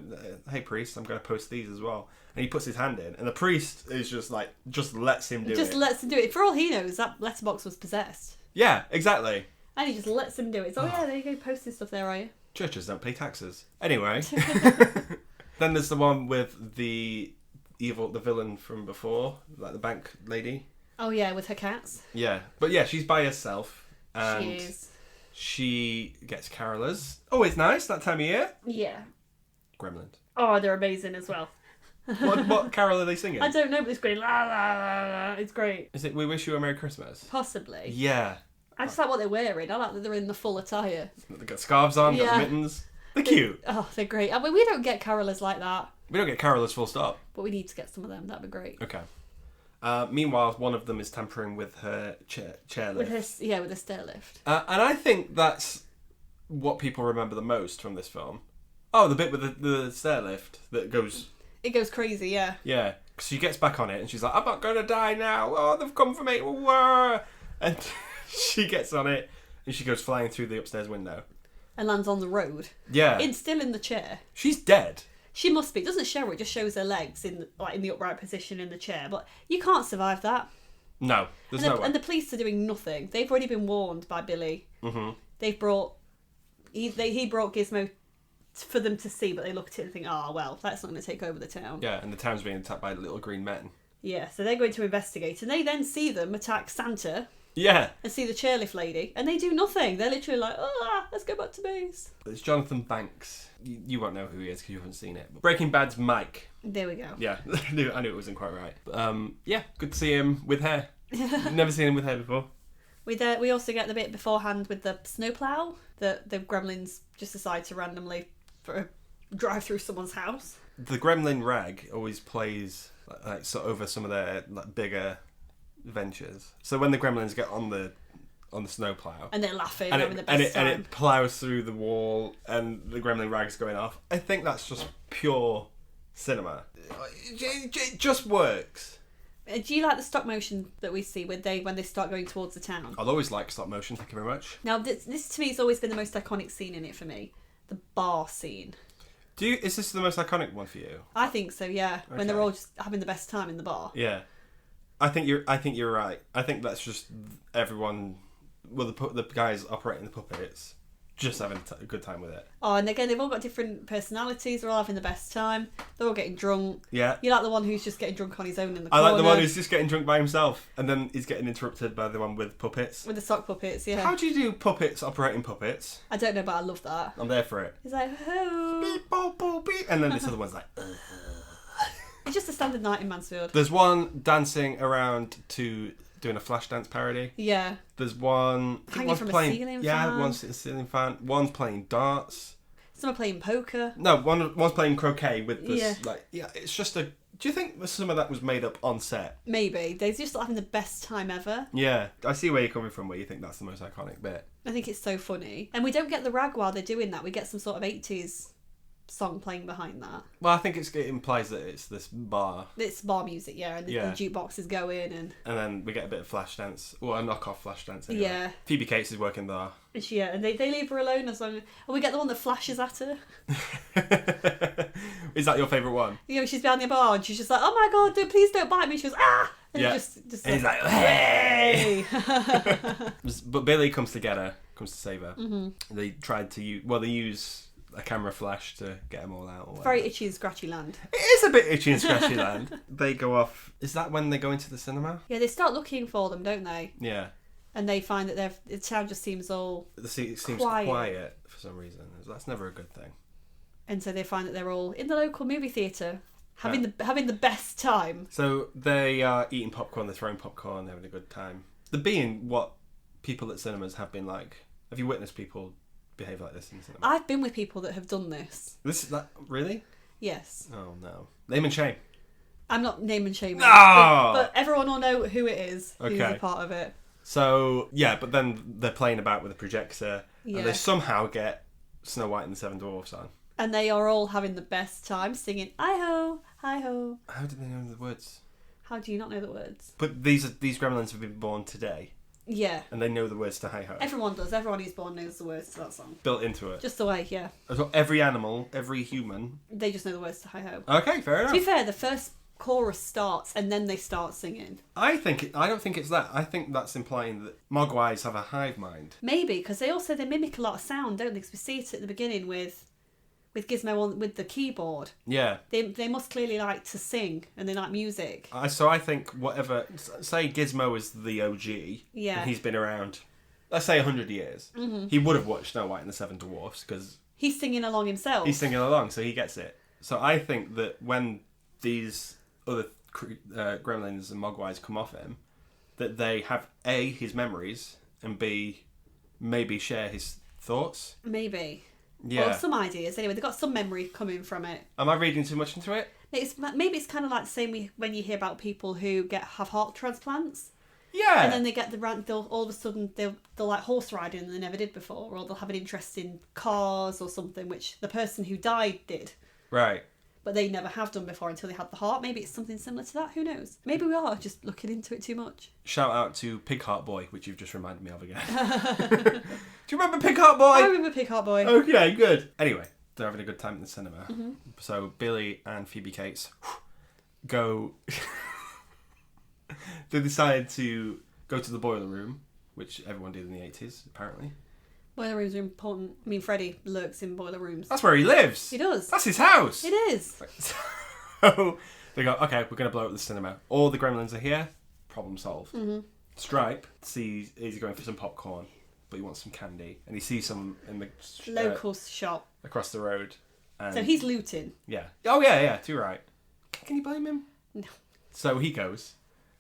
hey priest, I'm going to post these as well." And he puts his hand in, and the priest is just lets him do it. Just lets him do it. For all he knows, that letterbox was possessed. Yeah, exactly. And he just lets him do it. So yeah, there you go, posting stuff there, are you? Churches don't pay taxes. Anyway. Then there's the one with the villain from before, like the bank lady. Oh yeah, with her cats. Yeah, but yeah, she's by herself, and She is. she gets carolers. Always nice that time of year. Yeah. Gremlins. Oh, they're amazing as well. What carol are they singing? I don't know, but it's great. La la la la. It's great. Is it "We Wish You a Merry Christmas"? Possibly. Yeah. I just like what they're wearing. I like that they're in the full attire. They've got scarves on, got Yeah. mittens. They're cute. Oh, they're great. I mean, we don't get carolers like that, We don't get carolers full stop. but we need to get some of them. That'd be great. Okay. Meanwhile, one of them is tampering with her chairlift. With a stair lift. And I think that's what people remember the most from this film. Oh, the bit with the stair lift that goes... It goes crazy, yeah. Yeah. She gets back on it and she's like, "I'm not going to die now. Oh, they've come for me." Whoa. And she gets on it and she goes flying through the upstairs window. And lands on the road. Yeah. Still in the chair. She's dead. She must be. It doesn't show her. It just shows her legs in the upright position in the chair. But you can't survive that. No, there's no way. And the police are doing nothing. They've already been warned by Billy. Mm-hmm. He brought Gizmo for them to see, but they look at it and think, oh, well, that's not going to take over the town. Yeah, and the town's being attacked by little green men. Yeah, so they're going to investigate. And they then see them attack Santa. Yeah. And see the chairlift lady. And they do nothing. They're literally like, let's go back to base. It's Jonathan Banks. You won't know who he is because you haven't seen it. But Breaking Bad's Mike. There we go. Yeah, I knew it wasn't quite right. But, yeah, good to see him with hair. Never seen him with hair before. We also get the bit beforehand with the snowplow that the Gremlins just decide to randomly drive through someone's house. The Gremlin rag always plays like so over some of their bigger ventures. So when the Gremlins get on the snowplow and they're laughing, and having the best time. And it plows through the wall and the Gremlin rag's going off. I think that's just pure cinema. It just works. Do you like the stop motion that we see when they start going towards the town? I'll always like stop motion. Thank you very much. Now this to me has always been the most iconic scene in it for me, the bar scene. Is this the most iconic one for you? I think so. Yeah, okay. When they're all just having the best time in the bar. Yeah, I think you're right. I think that's just everyone. Well, the guys operating the puppets just having a good time with it. Oh, and again, they've all got different personalities. They're all having the best time. They're all getting drunk. Yeah. You like the one who's just getting drunk on his own in the corner. I like the one who's just getting drunk by himself, and then he's getting interrupted by the one with puppets. With the sock puppets, yeah. How do you do puppets operating puppets? I don't know, but I love that. I'm there for it. He's like, oh. Beep, boop, boop, beep. And then this other one's like, It's just a standard night in Mansfield. There's one dancing around to doing a Flashdance parody. Yeah. There's one hanging from a ceiling fan. Yeah, one's a ceiling fan. One's playing darts. Some are playing poker. No, one's playing croquet with this. It's just a. Do you think some of that was made up on set? Maybe. They're just having the best time ever. Yeah, I see where you're coming from. Where you think that's the most iconic bit. I think it's so funny, and we don't get the rag while they're doing that. We get some sort of 80s song playing behind that. Well, I think it implies that it's this bar. It's bar music, yeah, and the jukebox is going, and then we get a bit of Flashdance, or a knockoff Flashdance. Anyway. Yeah. Phoebe Cates is working there. Yeah, and they leave her alone as long, and we get the one that flashes at her. Is that your favourite one? You know, she's behind the bar and she's just like, "Oh my god, please don't bite me!" She goes, "Ah!" And just and he's like, "Hey!" But Billy comes to save her. Mm-hmm. They tried to use a camera flash to get them all out. Very itchy and scratchy land. It is a bit itchy and scratchy land. They go off. Is that when they go into the cinema? Yeah, they start looking for them, don't they? Yeah. And they find that the town just seems all it seems quiet for some reason. That's never a good thing. And so they find that they're all in the local movie theatre having the best time. So they are eating popcorn, they're throwing popcorn, they're having a good time. They're being what people at cinemas have been like. Have you witnessed people behave like this in cinema? I've been with people that have done this. Really? Yes. Oh no. Name and shame. I'm not name and shaming. No! But everyone will know who it is who's a part of it. So, yeah, but then they're playing about with a projector and they somehow get Snow White and the Seven Dwarfs on. And they are all having the best time singing "Hi-ho, hi-ho." How do they know the words? How do you not know the words? But these Gremlins have been born today. Yeah. And they know the words to Hi-ho. Everyone does. Everyone who's born knows the words to that song. Built into it. Just the way, yeah. So every animal, every human. They just know the words to Hi-ho. Okay, fair enough. To be fair, the first chorus starts and then they start singing. I don't think it's that. I think that's implying that Mogwais have a hive mind. Maybe, because they mimic a lot of sound, don't they? Because we see it at the beginning with Gizmo with the keyboard. Yeah. They must clearly like to sing and they like music. So I think whatever, say Gizmo is the OG. Yeah. And he's been around, let's say 100 years. Mm-hmm. He would have watched Snow White and the Seven Dwarfs because he's singing along himself. He's singing along, so he gets it. So I think that when these other Gremlins and Mogwais come off him, that they have A, his memories, and B, maybe share his thoughts. Maybe. Yeah. Or some ideas. Anyway, they've got some memory coming from it. Am I reading too much into it? Maybe it's kind of like the same when you hear about people who have heart transplants. Yeah. And then they get they'll all of a sudden they'll like horse riding and they never did before, or they'll have an interest in cars or something, which the person who died did. Right. But they never have done before until they had the heart. Maybe it's something similar to that. Who knows? Maybe we are just looking into it too much. Shout out to Pig Heart Boy, which you've just reminded me of again. Do you remember Pig Heart Boy? I remember Pig Heart Boy. Okay, good. Anyway, they're having a good time in the cinema. So Billy and Phoebe Cates go. They decide to go to the boiler room, which everyone did in the 80s, apparently. Boiler rooms are important. I mean, Freddie lurks in boiler rooms. That's where he lives. He does. That's his house. It is. So they go, okay, we're going to blow up the cinema. All the gremlins are here. Problem solved. Stripe sees he's going for some popcorn, but he wants some candy, and he sees some in the Local shop across the road. And so he's looting. Yeah. Oh yeah. Too right. Can you blame him? No. So he goes,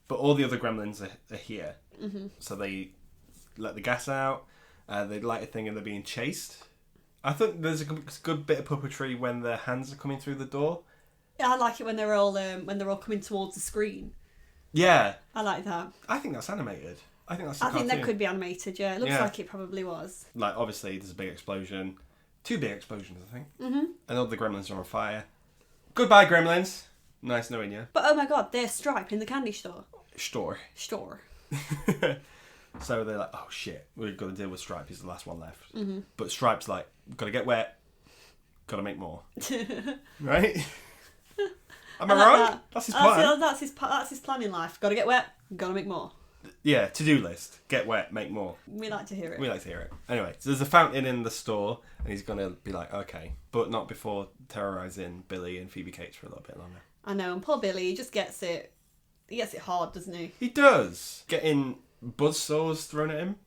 but all the other gremlins are here. So they let the gas out. They light a thing, and they're being chased. I think there's a good bit of puppetry when their hands are coming through the door. Yeah, I like it when they're all coming towards the screen. Yeah. I like that. I think that's animated. I think that's a I think cartoon. that could be animated, yeah. It looks like it probably was. Like, obviously, there's a big explosion. 2 big explosions, I think. And all the gremlins are on fire. Goodbye, gremlins. Nice knowing you. But oh my god, there's Stripe in the candy store. Store. So they're like, oh shit, we've got to deal with Stripe. He's the last one left. But Stripe's like, got to get wet. Got to make more. Right? Am I wrong? That. That's his plan. That's his plan in life. Got to get wet. Got to make more. Yeah, to-do list. Get wet, make more. We like to hear it. We like to hear it. Anyway, so there's a fountain in the store, and he's going to be like, okay, but not before terrorising Billy and Phoebe Cates for a little bit longer. I know, and poor Billy, he just gets it. He gets it hard, doesn't he? He does. Getting buzzsaws thrown at him.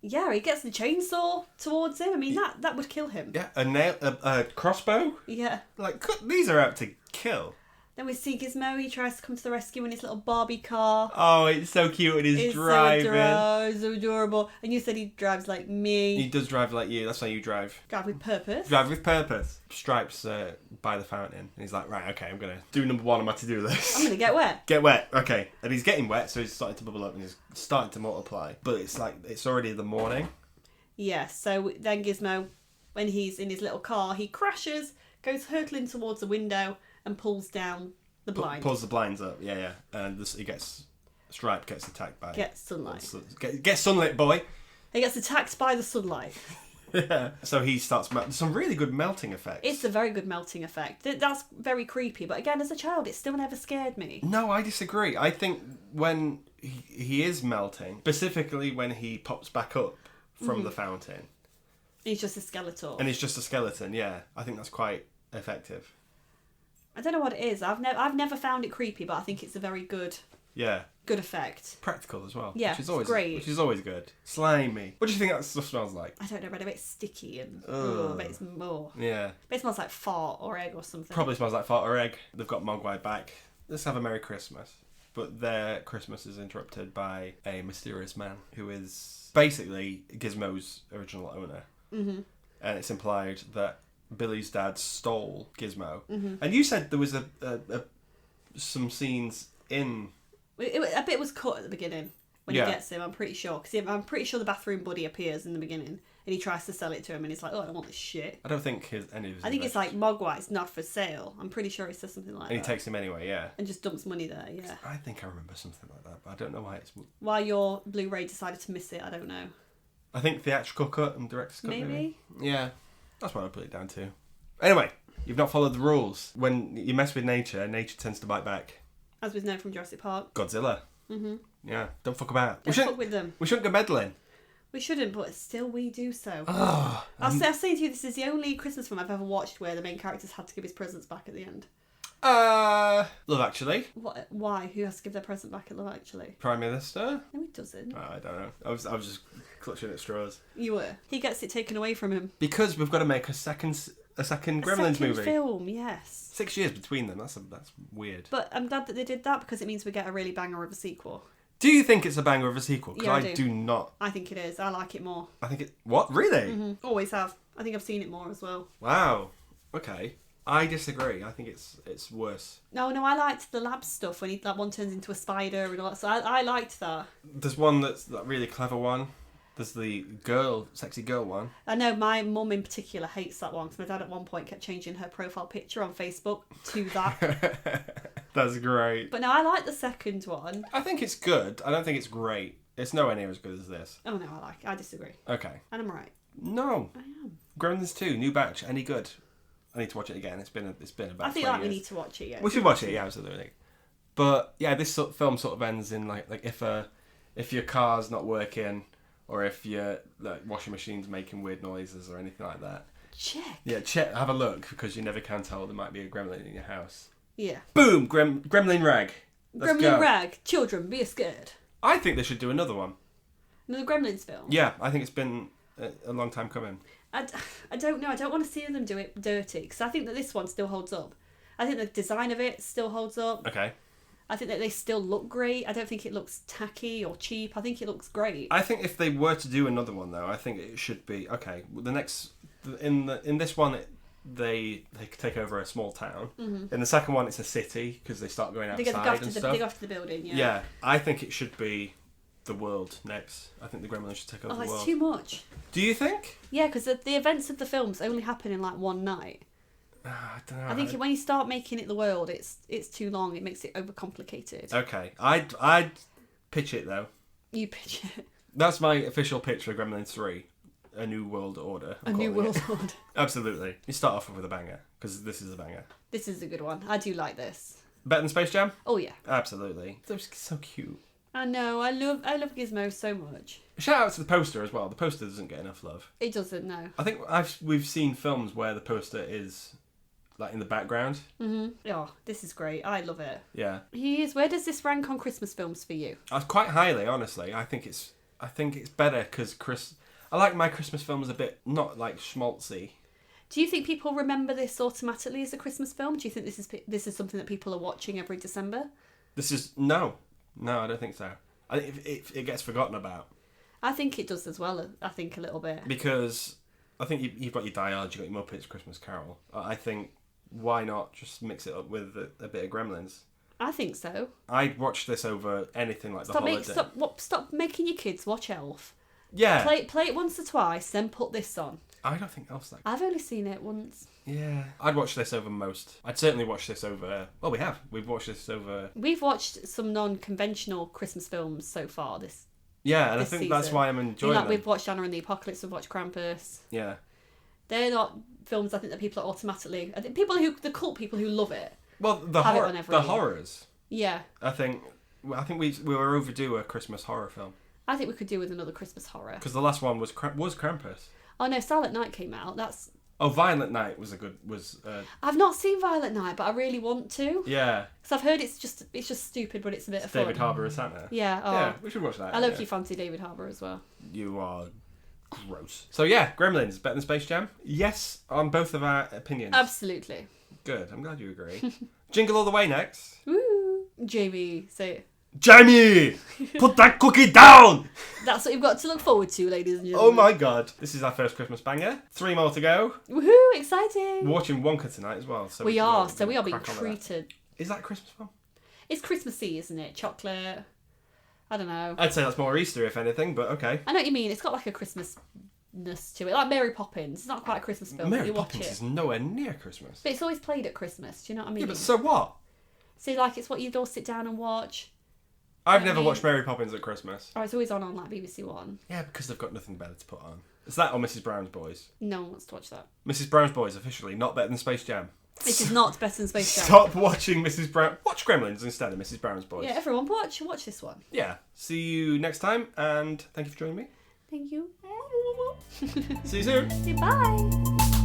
Yeah, he gets the chainsaw towards him. I mean, that would kill him. Yeah, a crossbow. Yeah. Like, these are out to kill. Then we see Gizmo. He tries to come to the rescue in his little Barbie car. Oh, it's so cute and he's driving. So adorable. And you said he drives like me. He does drive like you. That's how you drive. Drive with purpose. Drive with purpose. Stripes by the fountain. And he's like, right, okay, I'm going to do number 1 on my to-do list. I'm going to get wet. Get wet. Okay. And he's getting wet, so he's starting to bubble up and he's starting to multiply. But it's like, it's already the morning. Yeah, so then Gizmo, when he's in his little car, he crashes, goes hurtling towards a window and pulls down the blind. Pulls the blinds up, yeah. And Stripe gets attacked by... Gets sunlight. Get sunlit, boy. He gets attacked by the sunlight. Yeah. So he starts... Some really good melting effects. It's a very good melting effect. That's very creepy, but again, as a child, it still never scared me. No, I disagree. I think when he is melting, specifically when he pops back up from the fountain... He's just a skeleton. And he's just a skeleton, yeah. I think that's quite effective. I don't know what it is. I've never found it creepy, but I think it's a very good effect. Practical as well. Yeah, which is always great. Which is always good. Slimy. What do you think that stuff smells like? I don't know, but a bit sticky and but it's more. Yeah. But it smells like fart or egg or something. Probably smells like fart or egg. They've got Mogwai back. Let's have a Merry Christmas. But their Christmas is interrupted by a mysterious man who is basically Gizmo's original owner. And it's implied that Billy's dad stole Gizmo. And you said there was some scenes in... A bit was cut at the beginning when he gets him, I'm pretty sure. Because I'm pretty sure the bathroom buddy appears in the beginning. And he tries to sell it to him and he's like, oh, I don't want this shit. I don't think any of his... I think it's like, Mogwai's not for sale. I'm pretty sure he says something like that. And he takes him anyway, yeah. And just dumps money there, yeah. I think I remember something like that, but I don't know why it's... Why your Blu-ray decided to miss it, I don't know. I think theatrical cut and director's cut, maybe? Yeah. That's what I put it down to. Anyway, you've not followed the rules. When you mess with nature, nature tends to bite back. As we know from Jurassic Park. Godzilla. Yeah, don't fuck about. Don't fuck with them. We shouldn't go meddling. We shouldn't, but still we do so. Oh, I'll say to you, this is the only Christmas film I've ever watched where the main characters had to give his presents back at the end. Love Actually. What? Why? Who has to give their present back at Love Actually? Prime Minister? No, he doesn't. Oh, I don't know. I was just clutching at straws. You were. He gets it taken away from him. Because we've got to make a second Gremlins movie. Film, yes. 6 years between them. That's weird. But I'm glad that they did that because it means we get a really banger of a sequel. Do you think it's a banger of a sequel? Because Yeah, I do not. I think it is. I like it more. I think it... What? Really? Always have. I think I've seen it more as well. Wow. Okay. I disagree. I think it's worse. No, I liked the lab stuff when that one turns into a spider and all that. So I liked that. There's one that's that really clever one. There's the sexy girl one. I know my mum in particular hates that one because my dad at one point kept changing her profile picture on Facebook to that. That's great. But no, I like the second one. I think it's good. I don't think it's great. It's nowhere near as good as this. Oh no, I disagree. Okay. And I'm right. No. I am. Gremlins 2, new batch, any good? I need to watch it again. It's been about. I think 20 we years. need to watch it. Yeah. We should watch it. Yeah, absolutely. But yeah, this film sort of ends in like if your car's not working, or if your washing machine's making weird noises or anything like that. Check. Yeah, have a look, because you never can tell. There might be a gremlin in your house. Yeah. Boom! Gremlin rag. Let's Gremlin go. rag. Children, be scared. I think they should do another one. Another Gremlins film. Yeah, I think it's been a long time coming. I don't know. I don't want to see them do it dirty, because I think that this one still holds up. I think the design of it still holds up. Okay. I think that they still look great. I don't think it looks tacky or cheap. I think it looks great. I think if they were to do another one, though, I think it should be okay. The next in this one, they take over a small town. Mm-hmm. In the second one, it's a city, because they start going outside and stuff. They go after the building. Yeah. Yeah, I think it should be the world next. I think the Gremlins should take over the world. Oh, it's too much. Do you think? Yeah, because the events of the films only happen in like one night. I don't know. I think when you start making it the world, it's too long. It makes it overcomplicated. Okay, I'd pitch it though. You pitch it. That's my official pitch for Gremlins 3. A New World Order. A New World Order. Absolutely. You start off with a banger, because this is a banger. This is a good one. I do like this. Better than Space Jam? Oh yeah. Absolutely. They're just so cute. I know. I love Gizmo so much. Shout out to the poster as well. The poster doesn't get enough love. It doesn't. No. I think we've seen films where the poster is like in the background. Mm-hmm. Oh, this is great. I love it. Yeah. Where does this rank on Christmas films for you? Quite highly, honestly. I think it's better because I like my Christmas films a bit not like schmaltzy. Do you think people remember this automatically as a Christmas film? Do you think this is something that people are watching every December? No, I don't think so. I think it gets forgotten about. I think it does as well. I think a little bit, because I think you've got your Die Hard, you've got your Muppets Christmas Carol. I think, why not just mix it up with a bit of Gremlins? I think so. I'd watch this over anything like The Holiday. Stop making your kids watch Elf. Yeah. Play it once or twice, then put this on. I don't think Elf's like. I've only seen it once. Yeah. I'd watch this over most. I'd certainly watch this over. Well, we have. We've watched this over. We've watched some non-conventional Christmas films so far this. Yeah, and I this think season. that's why I'm enjoying them. We've watched Anna and the Apocalypse. We've watched Krampus. Yeah. They're not films. I think that people are automatically. I think the cult people who love it. Well, the horrors. Yeah. I think we were overdue a Christmas horror film. I think we could do with another Christmas horror. Because the last one was Krampus. Oh no, Silent Night came out. Violent Night was I've not seen Violent Night, but I really want to. Yeah. Because I've heard it's just stupid, but it's a bit of fun. David Harbour as Santa. Yeah. Oh. Yeah, we should watch that. I low-key fancy David Harbour as well. You are gross. So yeah, Gremlins, better than Space Jam? Yes, on both of our opinions. Absolutely. Good, I'm glad you agree. Jingle All the Way next. Woo! Jamie, say it. Jamie! Put that cookie down! That's what you've got to look forward to, ladies and gentlemen. Oh my god. This is our first Christmas banger. 3 more to go. Woohoo! Exciting! We're watching Wonka tonight as well. So we are being crack on with treated. that. Is that a Christmas film? It's Christmassy, isn't it? Chocolate. I don't know. I'd say that's more Easter, if anything, but okay. I know what you mean. It's got like a Christmasness to it. Like Mary Poppins. It's not quite a Christmas film. Mary but you Poppins watch it. is nowhere near Christmas. But it's always played at Christmas. Do you know what I mean? Yeah, but so what? See, like, it's what you'd all sit down and watch. I've never watched Mary Poppins at Christmas. Oh, it's always on like BBC One. Yeah, because they've got nothing better to put on. Is that or Mrs. Brown's Boys? No one wants to watch that. Mrs. Brown's Boys, officially, not better than Space Jam. It is not better than Space Jam. Stop watching Mrs. Brown. Watch Gremlins instead of Mrs. Brown's Boys. Yeah, everyone watch this one. Yeah. See you next time, and thank you for joining me. Thank you. See you soon. Bye.